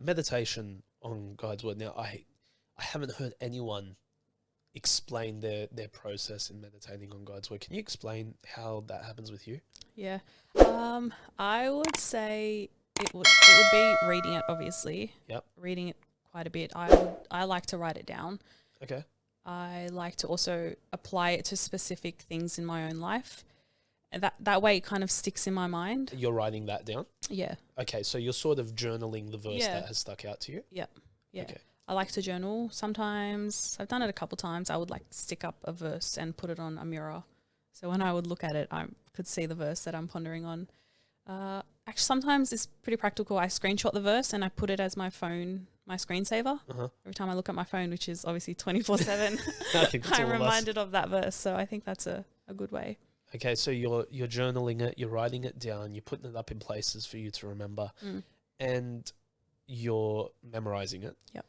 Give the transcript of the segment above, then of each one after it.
meditation on God's word. Now, I haven't heard anyone explain their process in meditating on God's word. Can you explain how that happens with you? Yeah. I would say it would be reading it, obviously. Yep. Reading it quite a bit. I like to write it down. Okay. I like to also apply it to specific things in my own life. And that way it kind of sticks in my mind. You're writing that down? Yeah. Okay, so you're sort of journaling the verse Yeah. that has stuck out to you? Yeah. Yeah. Okay. I like to journal. Sometimes I've done it a couple times. I would like stick up a verse and put it on a mirror. So when I would look at it, I could see the verse that I'm pondering on. Actually, sometimes it's pretty practical. I screenshot the verse and I put it as my phone, my screensaver. Every time I look at my phone, which is obviously 24/7, I think that's I'm all of us. reminded of that verse. So I think that's a good way. Okay, so you're journaling it, you're writing it down, you're putting it up in places for you to remember, and you're memorizing it. Yep.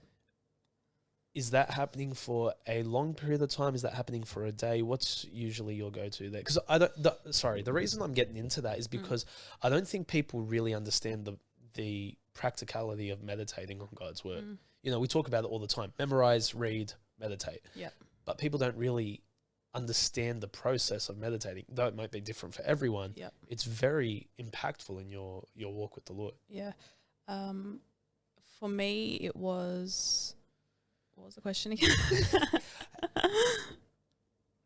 Is that happening for a long period of time? Is that happening for a day? What's usually your go-to there? Because the reason I'm getting into that is because I don't think people really understand the practicality of meditating on God's word. You know, we talk about it all the time: memorize, read, meditate. Yep. But people don't really understand the process of meditating, though it might be different for everyone. Yep. It's very impactful in your walk with the Lord. Yeah. For me, it was... What was the question again?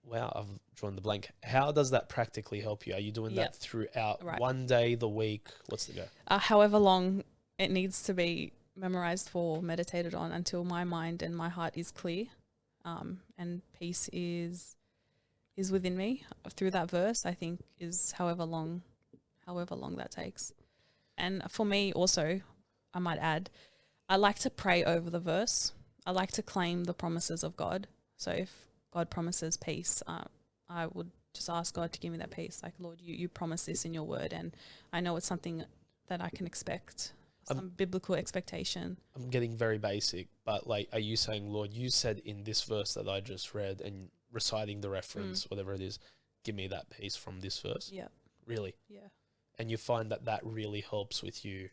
Wow, I've drawn the blank. How does that practically help you? Are you doing that throughout one day, the week? What's the go? However long it needs to be memorized for, meditated on, until my mind and my heart is clear, and peace is within me through that verse. I think is however long that takes. And for me also, I might add, I like to pray over the verse. I like to claim the promises of God. So if God promises peace, I would just ask God to give me that peace. Like, Lord, you promise this in your word, and I know it's something that I can expect, some biblical expectation. I'm getting very basic, but like, are you saying, Lord, you said in this verse that I just read, and reciting the reference, whatever it is, give me that peace from this verse? Yeah. Really? Yeah. And you find that really helps with you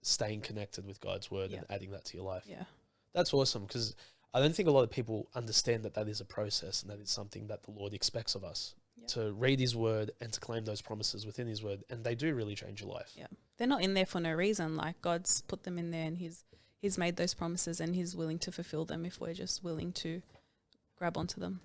staying connected with God's word and adding that to your life? Yeah. That's awesome, because I don't think a lot of people understand that is a process and that is something that the Lord expects of us, to read his word and to claim those promises within his word, and they do really change your life. Yeah. They're not in there for no reason. Like, God's put them in there, and he's made those promises, and he's willing to fulfill them if we're just willing to grab onto them.